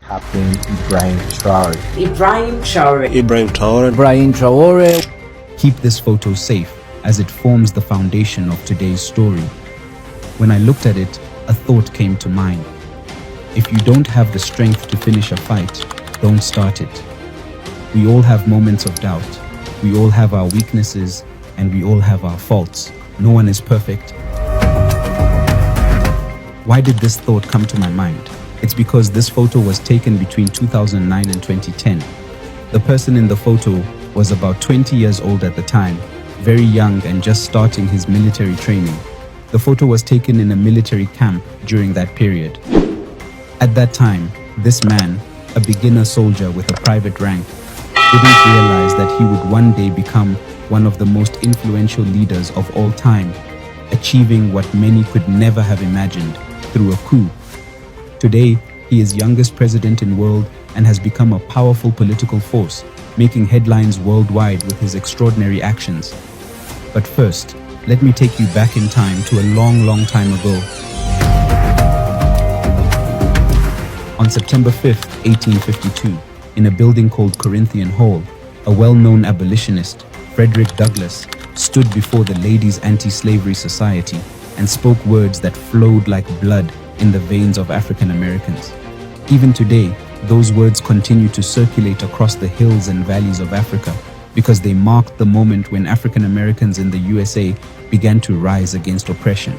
Captain Ibrahim Traore. Ibrahim Traore. Ibrahim Traore. Ibrahim Traore. Keep this photo safe as it forms the foundation of today's story. When I looked at it, a thought came to mind. If you don't have the strength to finish a fight, don't start it. We all have moments of doubt. We all have our weaknesses and we all have our faults. No one is perfect. Why did this thought come to my mind? It's because this photo was taken between 2009 and 2010. The person in the photo was about 20 years old at the time, very young and just starting his military training. The photo was taken in a military camp during that period. At that time, this man, a beginner soldier with a private rank, didn't realize that he would one day become one of the most influential leaders of all time, achieving what many could never have imagined through a coup. Today, he is youngest president in the world and has become a powerful political force, making headlines worldwide with his extraordinary actions. But first, let me take you back in time to a long time ago. On September 5th, 1852, in a building called Corinthian Hall, a well-known abolitionist, Frederick Douglass, stood before the Ladies' Anti-Slavery Society and spoke words that flowed like blood in the veins of African Americans. Even today, those words continue to circulate across the hills and valleys of Africa because they marked the moment when African Americans in the USA began to rise against oppression.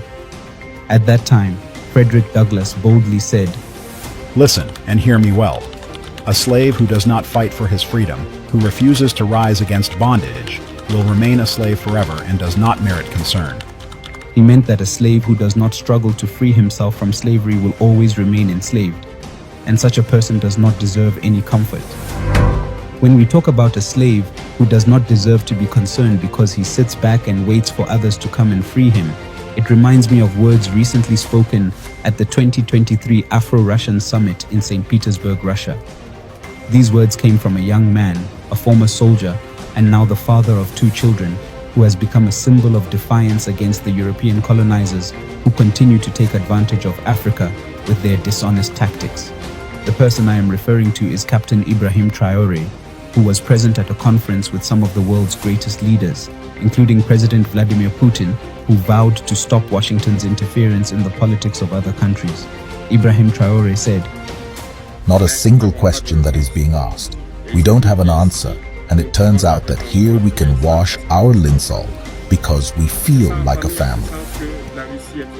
At that time, Frederick Douglass boldly said, "Listen and hear me well. A slave who does not fight for his freedom, who refuses to rise against bondage, will remain a slave forever and does not merit concern." He meant that a slave who does not struggle to free himself from slavery will always remain enslaved, and such a person does not deserve any comfort. When we talk about a slave who does not deserve to be concerned because he sits back and waits for others to come and free him, it reminds me of words recently spoken at the 2023 Afro-Russian Summit in St. Petersburg, Russia. These words came from a young man, a former soldier, and now the father of 2 children, who has become a symbol of defiance against the European colonizers who continue to take advantage of Africa with their dishonest tactics. The person I am referring to is Captain Ibrahim Traore, who was present at a conference with some of the world's greatest leaders, including President Vladimir Putin, who vowed to stop Washington's interference in the politics of other countries. Ibrahim Traore said, "Not a single question that is being asked. We don't have an answer, and it turns out that here we can wash our linseed because we feel like a family.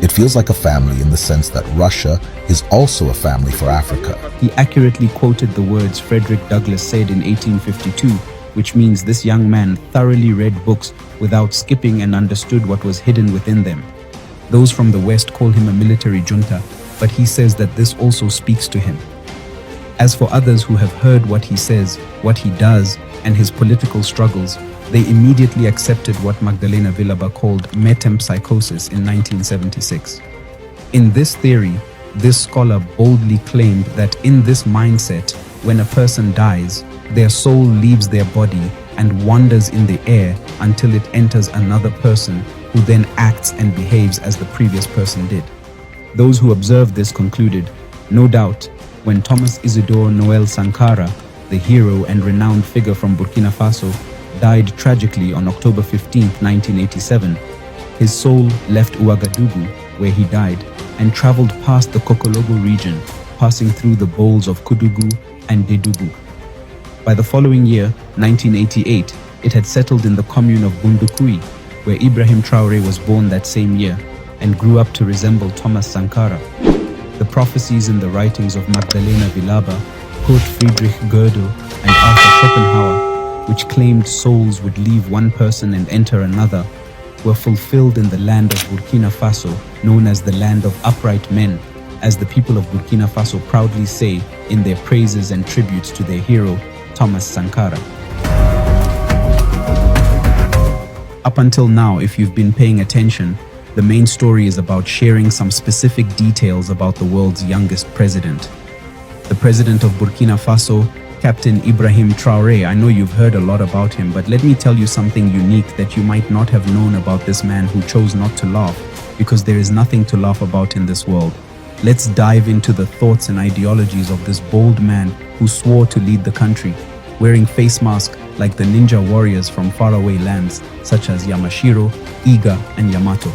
It feels like a family in the sense that Russia is also a family for Africa." He accurately quoted the words Frederick Douglass said in 1852, which means this young man thoroughly read books without skipping and understood what was hidden within them. Those from the West call him a military junta, but he says that this also speaks to him. As for others who have heard what he says, what he does, and his political struggles, they immediately accepted what Magdalena Villaba called metempsychosis in 1976. In this theory, this scholar boldly claimed that in this mindset, when a person dies, their soul leaves their body and wanders in the air until it enters another person who then acts and behaves as the previous person did. Those who observed this concluded, no doubt, when Thomas Isidore Noel Sankara, the hero and renowned figure from Burkina Faso, died tragically on October 15, 1987, his soul left Ouagadougou, where he died, and traveled past the Kokologo region, passing through the bowls of Koudougou and Dédougou. By the following year, 1988, it had settled in the commune of Bundukui, where Ibrahim Traore was born that same year and grew up to resemble Thomas Sankara. The prophecies in the writings of Magdalena Villaba, Kurt Friedrich Gödel, and Arthur Schopenhauer, which claimed souls would leave one person and enter another, were fulfilled in the land of Burkina Faso, known as the land of upright men, as the people of Burkina Faso proudly say in their praises and tributes to their hero, Thomas Sankara. Up until now, if you've been paying attention, the main story is about sharing some specific details about the world's youngest president. The president of Burkina Faso, Captain Ibrahim Traore. I know you've heard a lot about him, but let me tell you something unique that you might not have known about this man who chose not to laugh, because there is nothing to laugh about in this world. Let's dive into the thoughts and ideologies of this bold man who swore to lead the country, wearing face masks like the ninja warriors from faraway lands such as Yamashiro, Iga, and Yamato.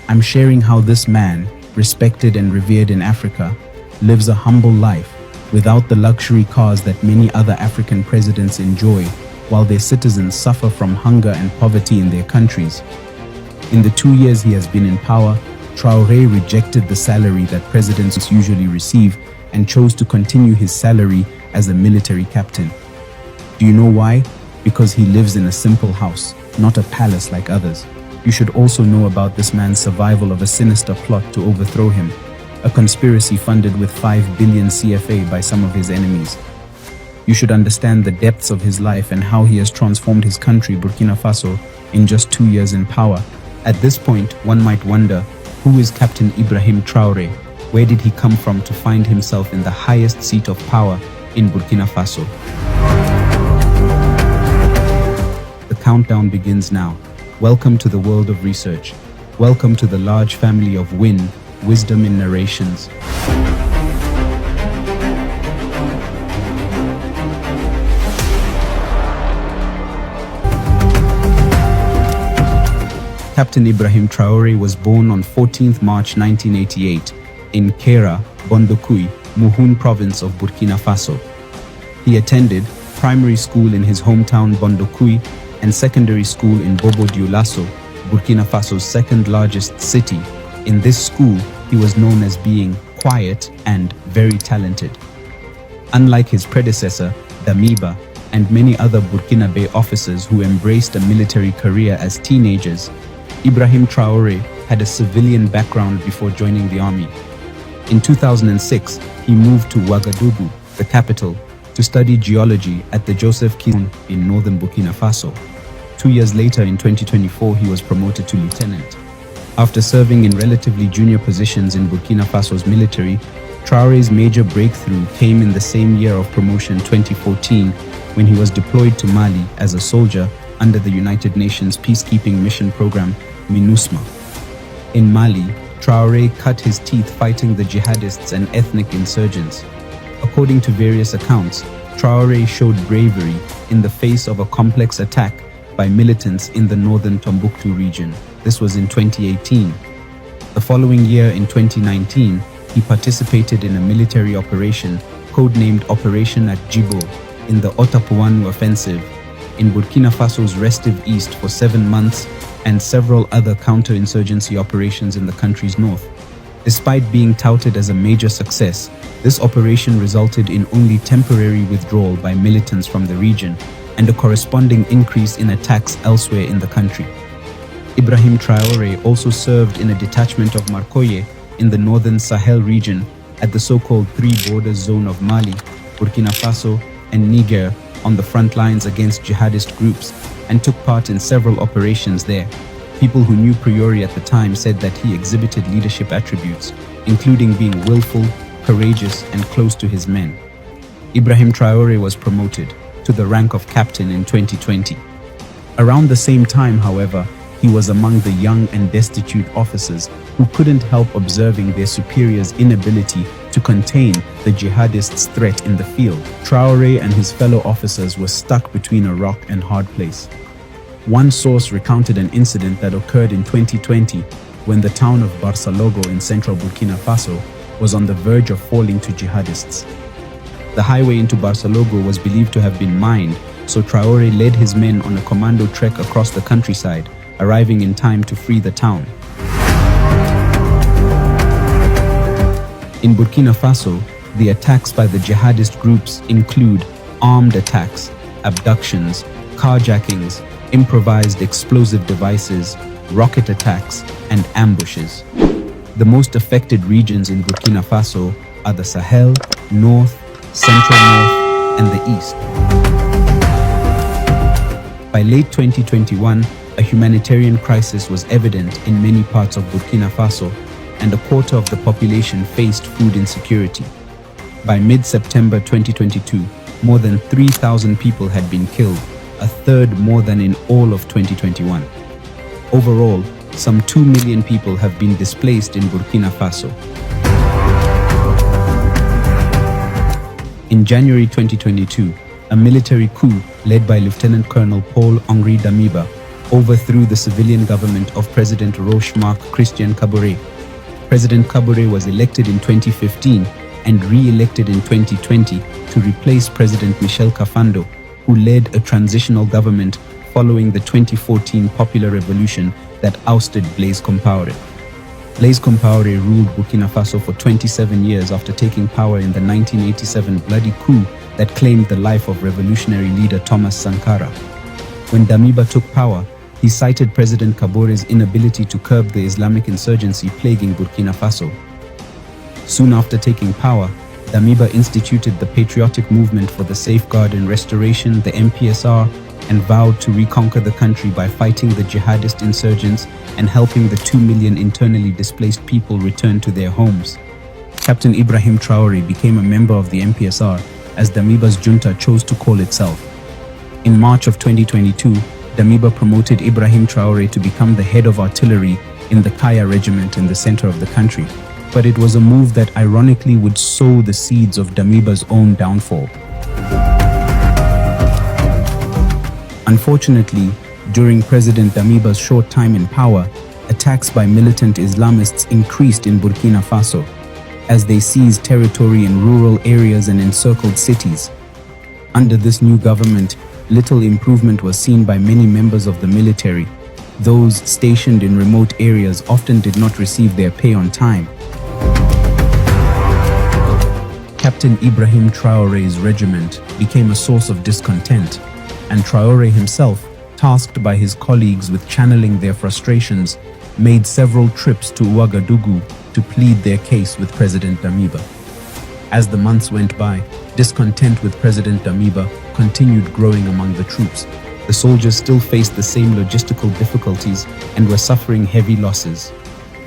I'm sharing how this man, respected and revered in Africa, lives a humble life without the luxury cars that many other African presidents enjoy, while their citizens suffer from hunger and poverty in their countries. In the 2 years he has been in power, Traore rejected the salary that presidents usually receive and chose to continue his salary as a military captain. Do you know why? Because he lives in a simple house, not a palace like others. You should also know about this man's survival of a sinister plot to overthrow him, a conspiracy funded with 5 billion CFA by some of his enemies. You should understand the depths of his life and how he has transformed his country, Burkina Faso, in just 2 years in power. At this point, one might wonder, who is Captain Ibrahim Traore? Where did he come from to find himself in the highest seat of power in Burkina Faso? The countdown begins now. Welcome to the world of research. Welcome to the large family of wisdom in narrations. Captain Ibrahim Traore was born on 14th March 1988 in Kera, Bondokui, Muhun province of Burkina Faso. He attended primary school in his hometown Bondokui and secondary school in Bobo Dioulasso, Burkina Faso's second largest city. In this school, he was known as being quiet and very talented. Unlike his predecessor, Damiba, and many other Burkinabe officers who embraced a military career as teenagers, Ibrahim Traore had a civilian background before joining the army. In 2006, he moved to Ouagadougou, the capital, to study geology at the Joseph Kizon in northern Burkina Faso. 2 years later, in 2024, he was promoted to lieutenant. After serving in relatively junior positions in Burkina Faso's military, Traore's major breakthrough came in the same year of promotion, 2014, when he was deployed to Mali as a soldier under the United Nations peacekeeping mission program, MINUSMA. In Mali, Traore cut his teeth fighting the jihadists and ethnic insurgents. According to various accounts, Traore showed bravery in the face of a complex attack by militants in the northern Tombouctou region. This was in 2018. The following year, in 2019, he participated in a military operation codenamed Operation at Djibo in the Otapuanu offensive in Burkina Faso's restive east for 7 months and several other counterinsurgency operations in the country's north. Despite being touted as a major success, this operation resulted in only temporary withdrawal by militants from the region and a corresponding increase in attacks elsewhere in the country. Ibrahim Traore also served in a detachment of Marcoye in the northern Sahel region at the so-called Three Borders Zone of Mali, Burkina Faso, and Niger on the front lines against jihadist groups, and took part in several operations there. People who knew Traore at the time said that he exhibited leadership attributes, including being willful, courageous, and close to his men. Ibrahim Traore was promoted to the rank of captain in 2020. Around the same time, however, he was among the young and destitute officers who couldn't help observing their superiors' inability to contain the jihadists' threat in the field. Traore and his fellow officers were stuck between a rock and hard place. One source recounted an incident that occurred in 2020 when the town of Barcelogo in central Burkina Faso was on the verge of falling to jihadists. The highway into Barcelogo was believed to have been mined, so Traore led his men on a commando trek across the countryside, arriving in time to free the town. In Burkina Faso, the attacks by the jihadist groups include armed attacks, abductions, carjackings, improvised explosive devices, rocket attacks, and ambushes. The most affected regions in Burkina Faso are the Sahel, North, Central North, and the East. By late 2021, a humanitarian crisis was evident in many parts of Burkina Faso, and a quarter of the population faced food insecurity. By mid-September 2022, more than 3,000 people had been killed, a third more than in all of 2021. Overall, some 2 million people have been displaced in Burkina Faso. In January 2022, a military coup led by Lieutenant Colonel Paul-Henri Damiba overthrew the civilian government of President Roch-Marc Christian Kabore. President Kabore was elected in 2015 and re-elected in 2020 to replace President Michel Kafando, who led a transitional government following the 2014 popular revolution that ousted Blaise Compaoré. Blaise Compaoré ruled Burkina Faso for 27 years after taking power in the 1987 bloody coup that claimed the life of revolutionary leader Thomas Sankara. When Damiba took power, he cited President Kabore's inability to curb the Islamic insurgency plaguing Burkina Faso. Soon after taking power, Damiba instituted the Patriotic Movement for the Safeguard and Restoration, the MPSR, and vowed to reconquer the country by fighting the jihadist insurgents and helping the 2 million internally displaced people return to their homes. Captain Ibrahim Traore became a member of the MPSR, as Damiba's junta chose to call itself. In March of 2022, Damiba promoted Ibrahim Traore to become the head of artillery in the Kaya regiment in the center of the country, but it was a move that ironically would sow the seeds of Damiba's own downfall. Unfortunately, during President Damiba's short time in power, attacks by militant Islamists increased in Burkina Faso as they seized territory in rural areas and encircled cities. Under this new government, little improvement was seen by many members of the military. Those stationed in remote areas often did not receive their pay on time. Captain Ibrahim Traore's regiment became a source of discontent, and Traore himself, tasked by his colleagues with channeling their frustrations, made several trips to Ouagadougou to plead their case with President Damiba. As the months went by, discontent with President Damiba continued growing among the troops. The soldiers still faced the same logistical difficulties and were suffering heavy losses.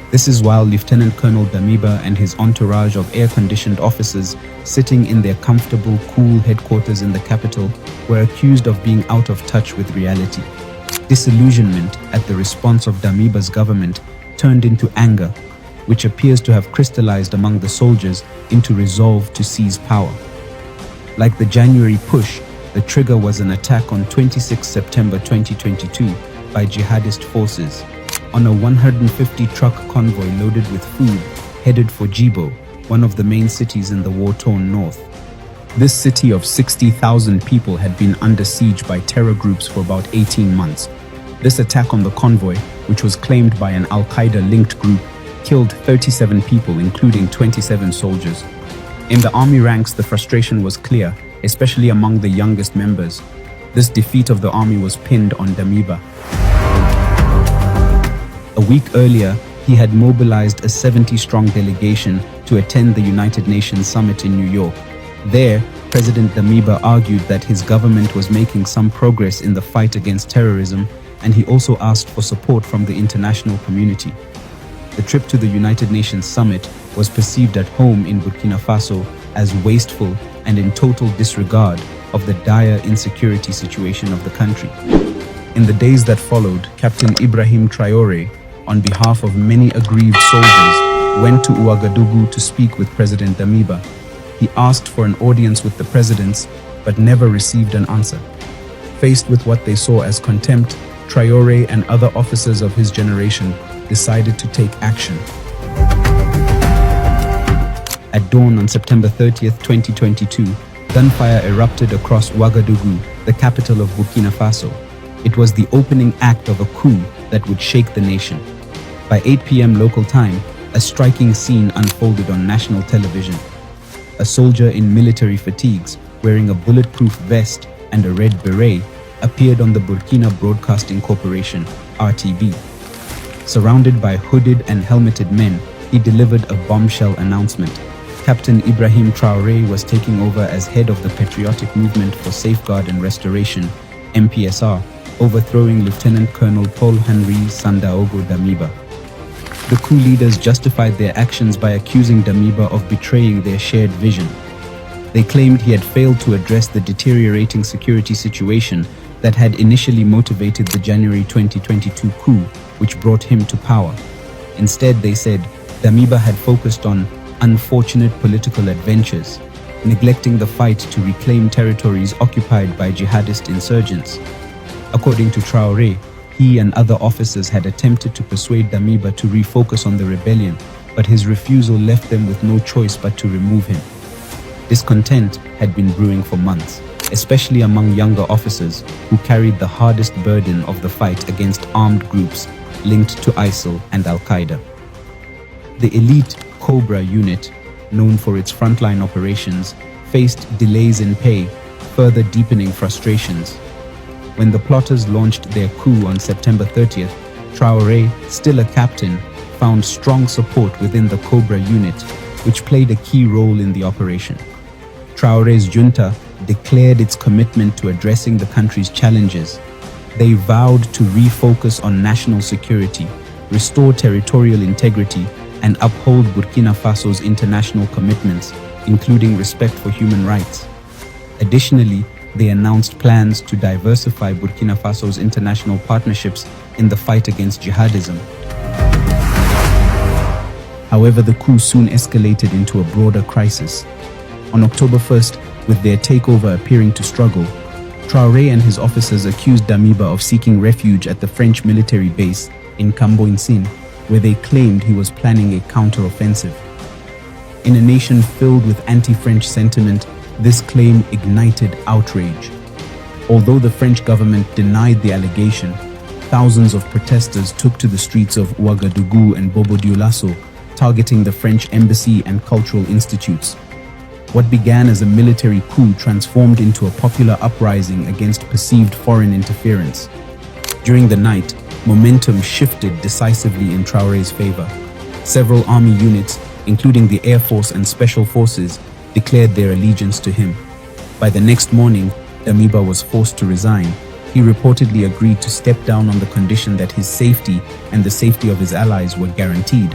This is while Lieutenant Colonel Damiba and his entourage of air-conditioned officers sitting in their comfortable, cool headquarters in the capital were accused of being out of touch with reality. Disillusionment at the response of Damiba's government turned into anger, which appears to have crystallized among the soldiers into resolve to seize power. Like the January push, the trigger was an attack on 26 September 2022 by jihadist forces on a 150-truck convoy loaded with food headed for Djibo, one of the main cities in the war-torn north. This city of 60,000 people had been under siege by terror groups for about 18 months. This attack on the convoy, which was claimed by an Al-Qaeda-linked group, killed 37 people, including 27 soldiers. In the army ranks, the frustration was clear, especially among the youngest members. This defeat of the army was pinned on Damiba. A week earlier, he had mobilized a 70-strong delegation to attend the United Nations Summit in New York. There, President Damiba argued that his government was making some progress in the fight against terrorism, and he also asked for support from the international community. The trip to the United Nations Summit was perceived at home in Burkina Faso as wasteful and in total disregard of the dire insecurity situation of the country. In the days that followed, Captain Ibrahim Traore, on behalf of many aggrieved soldiers, went to Ouagadougou to speak with President Damiba. He asked for an audience with the presidents, but never received an answer. Faced with what they saw as contempt, Traore and other officers of his generation decided to take action. At dawn on September 30th, 2022, gunfire erupted across Ouagadougou, the capital of Burkina Faso. It was the opening act of a coup that would shake the nation. By 8 p.m. local time, a striking scene unfolded on national television. A soldier in military fatigues, wearing a bulletproof vest and a red beret, appeared on the Burkina Broadcasting Corporation, RTB. Surrounded by hooded and helmeted men, he delivered a bombshell announcement. Captain Ibrahim Traore was taking over as head of the Patriotic Movement for Safeguard and Restoration, MPSR, overthrowing Lieutenant Colonel Paul-Henri Sandaogo Damiba. The coup leaders justified their actions by accusing Damiba of betraying their shared vision. They claimed he had failed to address the deteriorating security situation that had initially motivated the January 2022 coup, which brought him to power. Instead, they said, Damiba had focused on unfortunate political adventures, neglecting the fight to reclaim territories occupied by jihadist insurgents. According to Traore, he and other officers had attempted to persuade Damiba to refocus on the rebellion, but his refusal left them with no choice but to remove him. Discontent had been brewing for months, especially among younger officers who carried the hardest burden of the fight against armed groups linked to ISIL and Al-Qaeda. The elite Cobra unit, known for its frontline operations, faced delays in pay, further deepening frustrations. When the plotters launched their coup on September 30th, Traore, still a captain, found strong support within the Cobra unit, which played a key role in the operation. Traore's junta declared its commitment to addressing the country's challenges. They vowed to refocus on national security, restore territorial integrity, and uphold Burkina Faso's international commitments, including respect for human rights. Additionally, they announced plans to diversify Burkina Faso's international partnerships in the fight against jihadism. However, the coup soon escalated into a broader crisis. On October 1st, with their takeover appearing to struggle, Traore and his officers accused Damiba of seeking refuge at the French military base in Camboinsin, where they claimed he was planning a counter-offensive. In a nation filled with anti-French sentiment, this claim ignited outrage. Although the French government denied the allegation, thousands of protesters took to the streets of Ouagadougou and Bobo-Dioulasso, targeting the French embassy and cultural institutes. What began as a military coup transformed into a popular uprising against perceived foreign interference. During the night, momentum shifted decisively in Traore's favor. Several army units, including the Air Force and Special Forces, declared their allegiance to him. By the next morning, Damiba was forced to resign. He reportedly agreed to step down on the condition that his safety and the safety of his allies were guaranteed.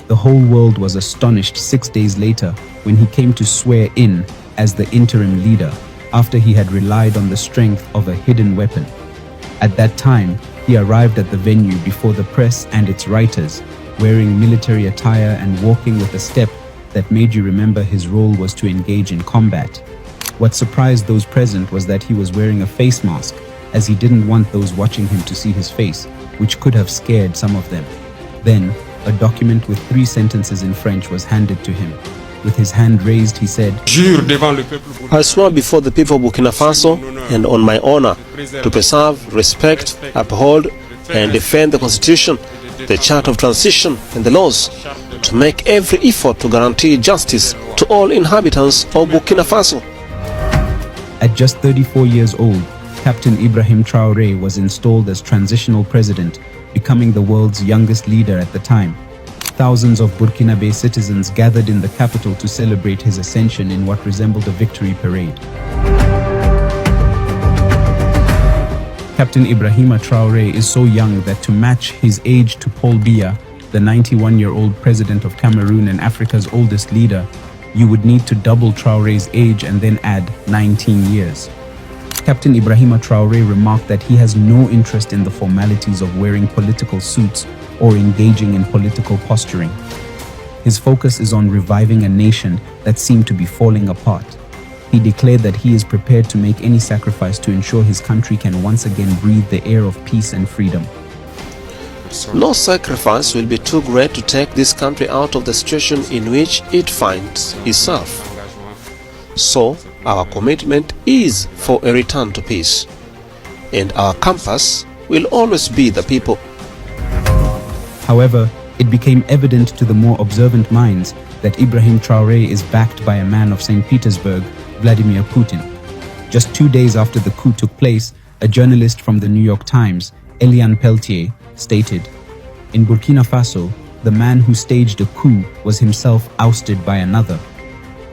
The whole world was astonished 6 days later when he came to swear in as the interim leader after he had relied on the strength of a hidden weapon. At that time, he arrived at the venue before the press and its writers, wearing military attire and walking with a step that made you remember his role was to engage in combat. What surprised those present was that he was wearing a face mask, as he didn't want those watching him to see his face, which could have scared some of them. Then, a document with 3 sentences in French was handed to him. With his hand raised, he said, I swear before the people of Burkina Faso and on my honor to preserve, respect, uphold, and defend the Constitution, the Charter of Transition, and the laws, to make every effort to guarantee justice to all inhabitants of Burkina Faso. At just 34 years old, Captain Ibrahim Traore was installed as transitional president, becoming the world's youngest leader at the time. Thousands of Burkinabe citizens gathered in the capital to celebrate his ascension in what resembled a victory parade. Captain Ibrahim Traore is so young that to match his age to Paul Biya, the 91-year-old president of Cameroon and Africa's oldest leader, you would need to double Traore's age and then add 19 years. Captain Ibrahim Traore remarked that he has no interest in the formalities of wearing political suits or engaging in political posturing. His focus is on reviving a nation that seemed to be falling apart. He declared that he is prepared to make any sacrifice to ensure his country can once again breathe the air of peace and freedom. No sacrifice will be too great to take this country out of the situation in which it finds itself. So, our commitment is for a return to peace, and our compass will always be the people. However, it became evident to the more observant minds that Ibrahim Traore is backed by a man of St. Petersburg, Vladimir Putin. Just 2 days after the coup took place, a journalist from the New York Times, Eliane Peltier, stated, "In Burkina Faso, the man who staged a coup was himself ousted by another."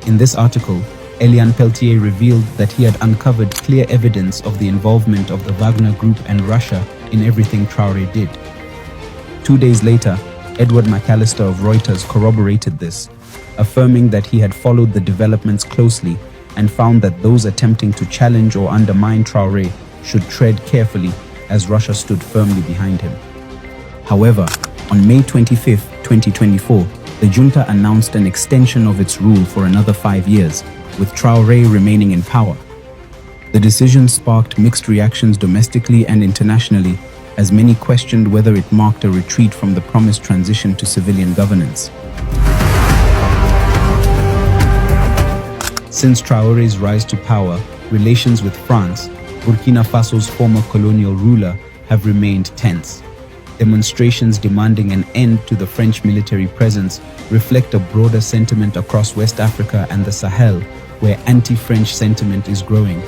In this article, Eliane Peltier revealed that he had uncovered clear evidence of the involvement of the Wagner Group and Russia in everything Traore did. 2 days later, Edward McAllister of Reuters corroborated this, affirming that he had followed the developments closely and found that those attempting to challenge or undermine Traore should tread carefully as Russia stood firmly behind him. However, on May 25, 2024, The junta announced an extension of its rule for another 5 years, with Traore remaining in power. The decision sparked mixed reactions domestically and internationally, as many questioned whether it marked a retreat from the promised transition to civilian governance. Since Traore's rise to power, relations with France, Burkina Faso's former colonial ruler, have remained tense. Demonstrations demanding an end to the French military presence reflect a broader sentiment across West Africa and the Sahel, where anti-French sentiment is growing.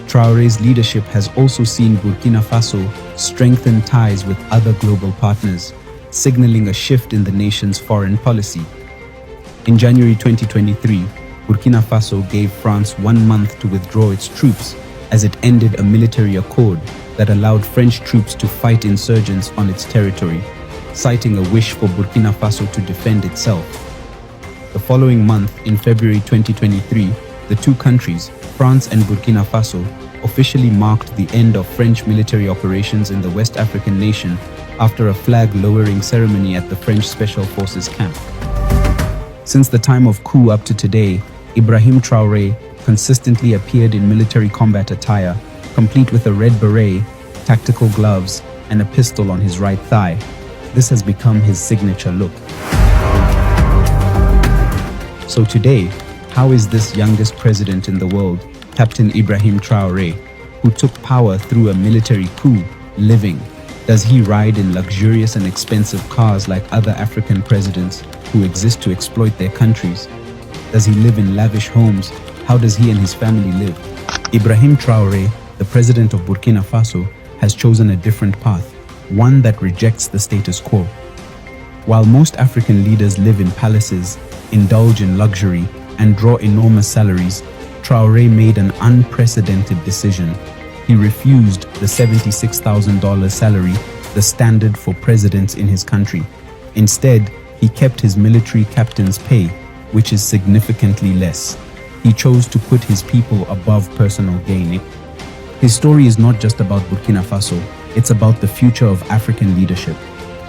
Traore's leadership has also seen Burkina Faso strengthen ties with other global partners, signaling a shift in the nation's foreign policy. In January 2023, Burkina Faso gave France 1 month to withdraw its troops as it ended a military accord that allowed French troops to fight insurgents on its territory, citing a wish for Burkina Faso to defend itself. The following month, in February 2023, the two countries, France and Burkina Faso, officially marked the end of French military operations in the West African nation after a flag-lowering ceremony at the French Special Forces camp. Since the time of coup up to today, Ibrahim Traore consistently appeared in military combat attire, complete with a red beret, tactical gloves, and a pistol on his right thigh. This has become his signature look. So today, how is this youngest president in the world, Captain Ibrahim Traore, who took power through a military coup, living? Does he ride in luxurious and expensive cars like other African presidents who exist to exploit their countries? Does he live in lavish homes? How does he and his family live? Ibrahim Traore, the president of Burkina Faso, has chosen a different path, one that rejects the status quo. While most African leaders live in palaces, indulge in luxury, and draw enormous salaries, Traore made an unprecedented decision. He refused the $76,000 salary, the standard for presidents in his country. Instead, he kept his military captain's pay, which is significantly less. He chose to put his people above personal gain. His story is not just about Burkina Faso, it's about the future of African leadership.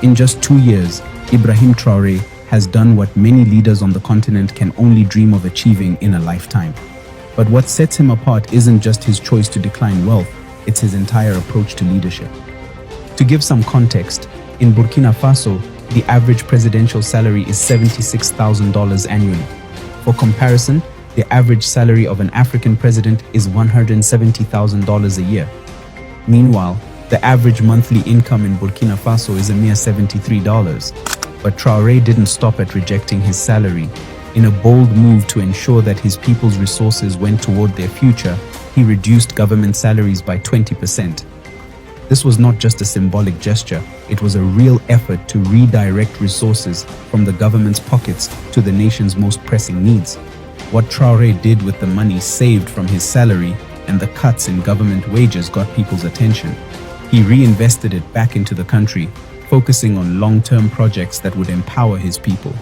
In just 2 years, Ibrahim Traore has done what many leaders on the continent can only dream of achieving in a lifetime. But what sets him apart isn't just his choice to decline wealth, it's his entire approach to leadership. To give some context, in Burkina Faso, the average presidential salary is $76,000 annually. For comparison, the average salary of an African president is $170,000 a year. Meanwhile, the average monthly income in Burkina Faso is a mere $73. But Traore didn't stop at rejecting his salary. In a bold move to ensure that his people's resources went toward their future, he reduced government salaries by 20%. This was not just a symbolic gesture, it was a real effort to redirect resources from the government's pockets to the nation's most pressing needs. What Traore did with the money saved from his salary and the cuts in government wages got people's attention. He reinvested it back into the country, focusing on long-term projects that would empower his people.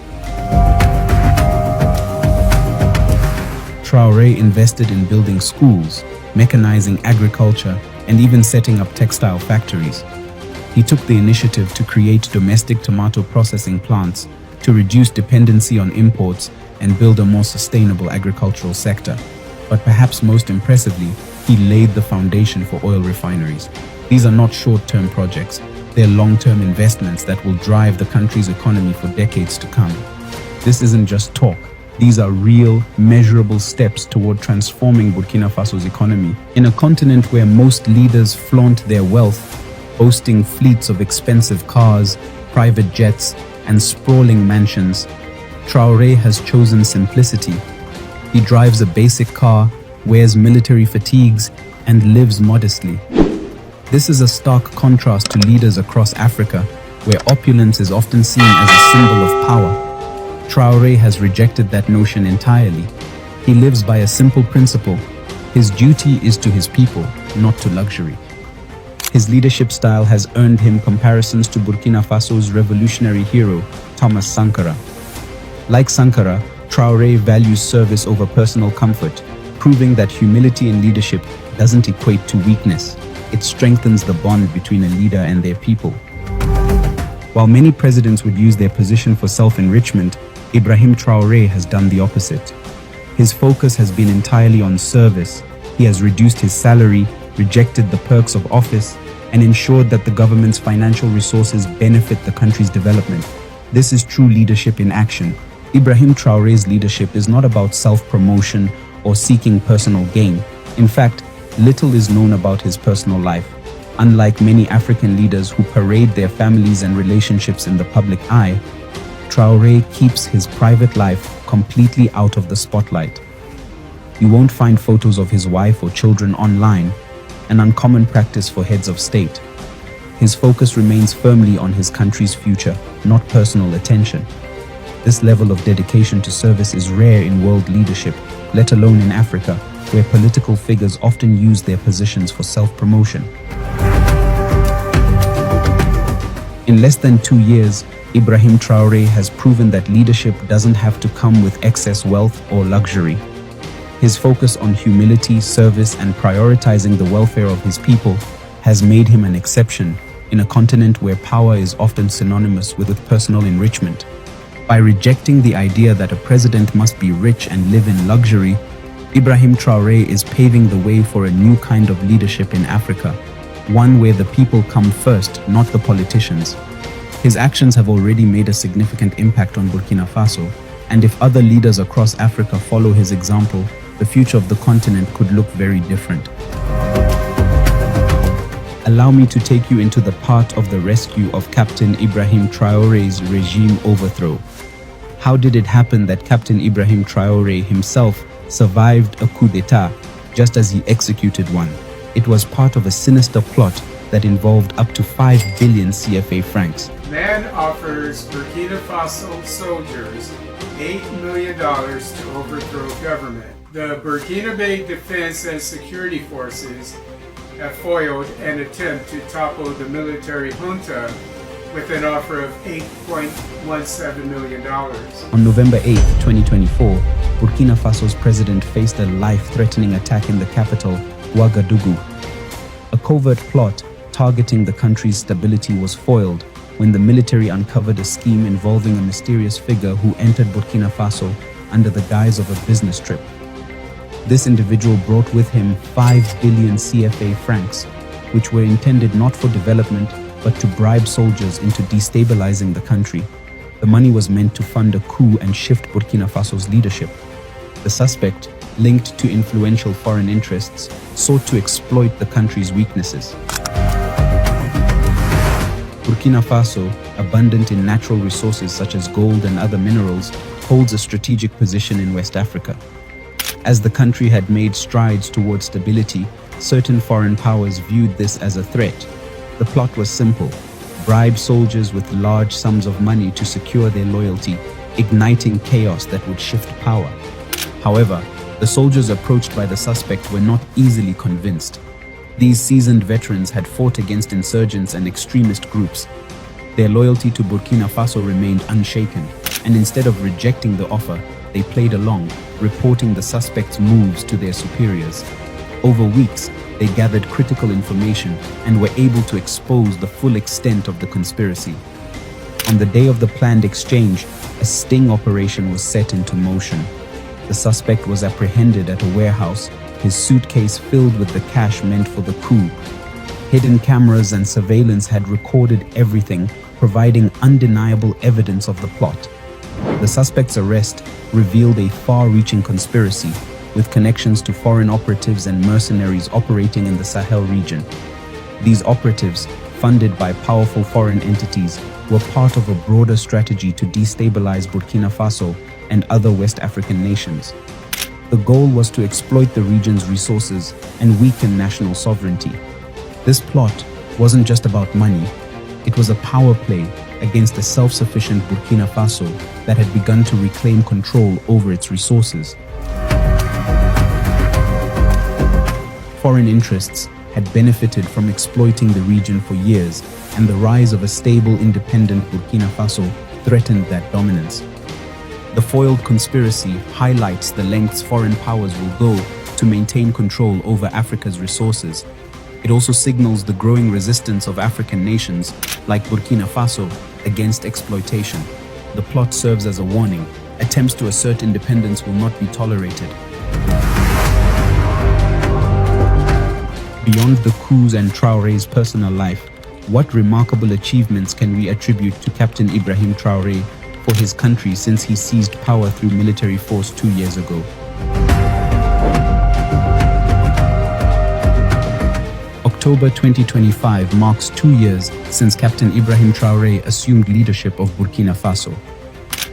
Traore invested in building schools, mechanizing agriculture, and even setting up textile factories. He took the initiative to create domestic tomato processing plants to reduce dependency on imports and build a more sustainable agricultural sector. But perhaps most impressively, he laid the foundation for oil refineries. These are not short-term projects, they're long-term investments that will drive the country's economy for decades to come. This isn't just talk. These are real, measurable steps toward transforming Burkina Faso's economy. In a continent where most leaders flaunt their wealth, boasting fleets of expensive cars, private jets, and sprawling mansions, Traore has chosen simplicity. He drives a basic car, wears military fatigues, and lives modestly. This is a stark contrast to leaders across Africa, where opulence is often seen as a symbol of power. Traore has rejected that notion entirely. He lives by a simple principle. His duty is to his people, not to luxury. His leadership style has earned him comparisons to Burkina Faso's revolutionary hero, Thomas Sankara. Like Sankara, Traore values service over personal comfort, proving that humility in leadership doesn't equate to weakness. It strengthens the bond between a leader and their people. While many presidents would use their position for self-enrichment, Ibrahim Traore has done the opposite. His focus has been entirely on service. He has reduced his salary, rejected the perks of office, and ensured that the government's financial resources benefit the country's development. This is true leadership in action. Ibrahim Traore's leadership is not about self-promotion or seeking personal gain. In fact, little is known about his personal life. Unlike many African leaders who parade their families and relationships in the public eye, Traore keeps his private life completely out of the spotlight. You won't find photos of his wife or children online, an uncommon practice for heads of state. His focus remains firmly on his country's future, not personal attention. This level of dedication to service is rare in world leadership, let alone in Africa, where political figures often use their positions for self-promotion. In less than 2 years, Ibrahim Traore has proven that leadership doesn't have to come with excess wealth or luxury. His focus on humility, service, and prioritizing the welfare of his people has made him an exception in a continent where power is often synonymous with personal enrichment. By rejecting the idea that a president must be rich and live in luxury, Ibrahim Traore is paving the way for a new kind of leadership in Africa, one where the people come first, not the politicians. His actions have already made a significant impact on Burkina Faso, and if other leaders across Africa follow his example, the future of the continent could look very different. Allow me to take you into the part of the rescue of Captain Ibrahim Traore's regime overthrow. How did it happen that Captain Ibrahim Traore himself survived a coup d'etat just as he executed one? It was part of a sinister plot that involved up to 5 billion CFA francs. Man offers Burkina Faso soldiers $8 million to overthrow government. The Burkinabe Defense and Security Forces have foiled an attempt to topple the military junta with an offer of $8.17 million. On November 8, 2024, Burkina Faso's president faced a life-threatening attack in the capital, Ouagadougou. A covert plot targeting the country's stability was foiled when the military uncovered a scheme involving a mysterious figure who entered Burkina Faso under the guise of a business trip. This individual brought with him 5 billion CFA francs, which were intended not for development but to bribe soldiers into destabilizing the country. The money was meant to fund a coup and shift Burkina Faso's leadership. The suspect, linked to influential foreign interests, sought to exploit the country's weaknesses. Burkina Faso, abundant in natural resources such as gold and other minerals, holds a strategic position in West Africa. As the country had made strides towards stability, certain foreign powers viewed this as a threat. The plot was simple: bribe soldiers with large sums of money to secure their loyalty, igniting chaos that would shift power. However, the soldiers approached by the suspect were not easily convinced. These seasoned veterans had fought against insurgents and extremist groups. Their loyalty to Burkina Faso remained unshaken, and instead of rejecting the offer, they played along, reporting the suspect's moves to their superiors. Over weeks, they gathered critical information and were able to expose the full extent of the conspiracy. On the day of the planned exchange, a sting operation was set into motion. The suspect was apprehended at a warehouse, his suitcase filled with the cash meant for the coup. Hidden cameras and surveillance had recorded everything, providing undeniable evidence of the plot. The suspect's arrest revealed a far-reaching conspiracy, with connections to foreign operatives and mercenaries operating in the Sahel region. These operatives, funded by powerful foreign entities, were part of a broader strategy to destabilize Burkina Faso and other West African nations. The goal was to exploit the region's resources and weaken national sovereignty. This plot wasn't just about money, it was a power play against the self-sufficient Burkina Faso that had begun to reclaim control over its resources. Foreign interests had benefited from exploiting the region for years, and the rise of a stable, independent Burkina Faso threatened that dominance. The foiled conspiracy highlights the lengths foreign powers will go to maintain control over Africa's resources. It also signals the growing resistance of African nations like Burkina Faso against exploitation. The plot serves as a warning. Attempts to assert independence will not be tolerated. Beyond the coups and Traore's personal life, what remarkable achievements can we attribute to Captain Ibrahim Traore for his country since he seized power through military force 2 years ago? October 2025 marks 2 years since Captain Ibrahim Traore assumed leadership of Burkina Faso.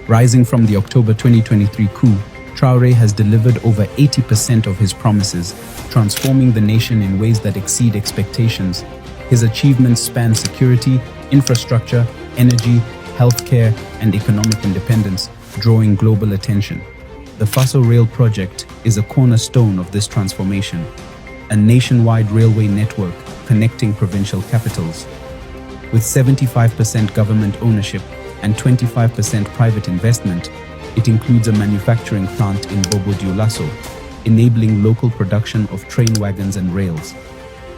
Rising from the October 2023 coup, Traore has delivered over 80% of his promises, transforming the nation in ways that exceed expectations. His achievements span security, infrastructure, energy, healthcare, and economic independence, drawing global attention. The Faso Rail project is a cornerstone of this transformation, a nationwide railway network connecting provincial capitals. With 75% government ownership and 25% private investment, it includes a manufacturing plant in Bobo Dioulasso, enabling local production of train wagons and rails.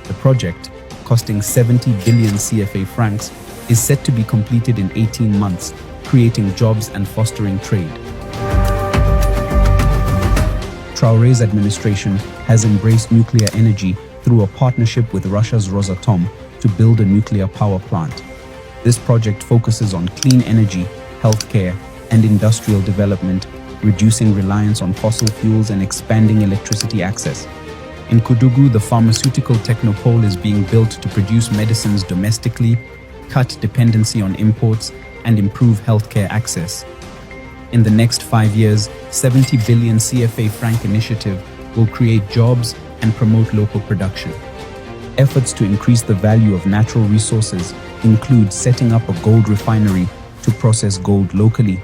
The project, costing 70 billion CFA francs, is set to be completed in 18 months, creating jobs and fostering trade. Traore's administration has embraced nuclear energy through a partnership with Russia's Rosatom to build a nuclear power plant. This project focuses on clean energy, healthcare, and industrial development, reducing reliance on fossil fuels and expanding electricity access. In Kudugu, the pharmaceutical technopole is being built to produce medicines domestically, cut dependency on imports, and improve healthcare access. In the next 5 years, 70 billion CFA franc initiative will create jobs and promote local production. Efforts to increase the value of natural resources include setting up a gold refinery to process gold locally,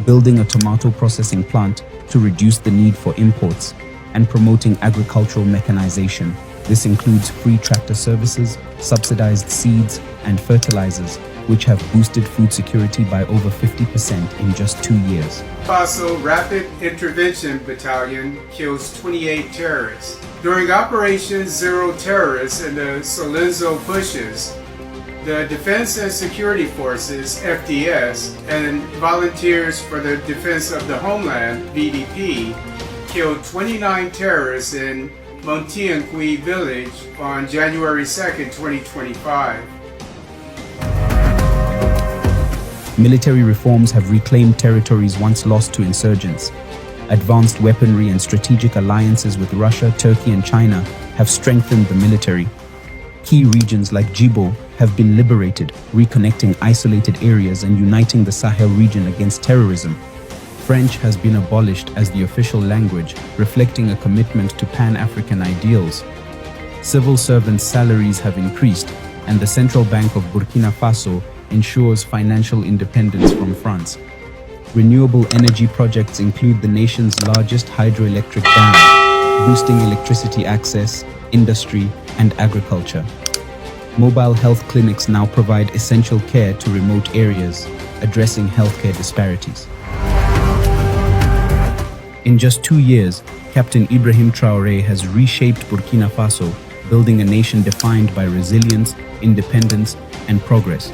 building a tomato processing plant to reduce the need for imports, and promoting agricultural mechanization. This includes free tractor services, subsidized seeds, and fertilizers, which have boosted food security by over 50% in just 2 years. Faso Rapid Intervention Battalion kills 28 terrorists. During Operation Zero Terrorists in the Solenzo bushes, the Defense and Security Forces, FDS, and Volunteers for the Defense of the Homeland, VDP, killed 29 terrorists in Montiancui village on January 2nd, 2025. Military reforms have reclaimed territories once lost to insurgents. Advanced weaponry and strategic alliances with Russia, Turkey, and China have strengthened the military. Key regions like Djibo have been liberated, reconnecting isolated areas and uniting the Sahel region against terrorism. French has been abolished as the official language, reflecting a commitment to Pan-African ideals. Civil servants' salaries have increased, and the Central Bank of Burkina Faso ensures financial independence from France. Renewable energy projects include the nation's largest hydroelectric dam, boosting electricity access, industry, and agriculture. Mobile health clinics now provide essential care to remote areas, addressing healthcare disparities. In just 2 years, Captain Ibrahim Traore has reshaped Burkina Faso, building a nation defined by resilience, independence, and progress.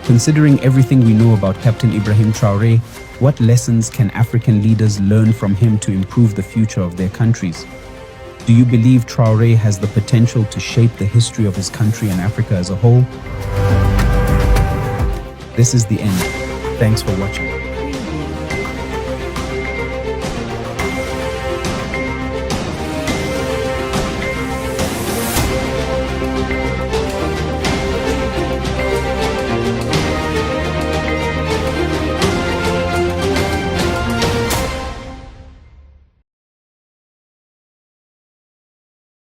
Considering everything we know about Captain Ibrahim Traore, what lessons can African leaders learn from him to improve the future of their countries? Do you believe Traore has the potential to shape the history of his country and Africa as a whole? This is the end. Thanks for watching.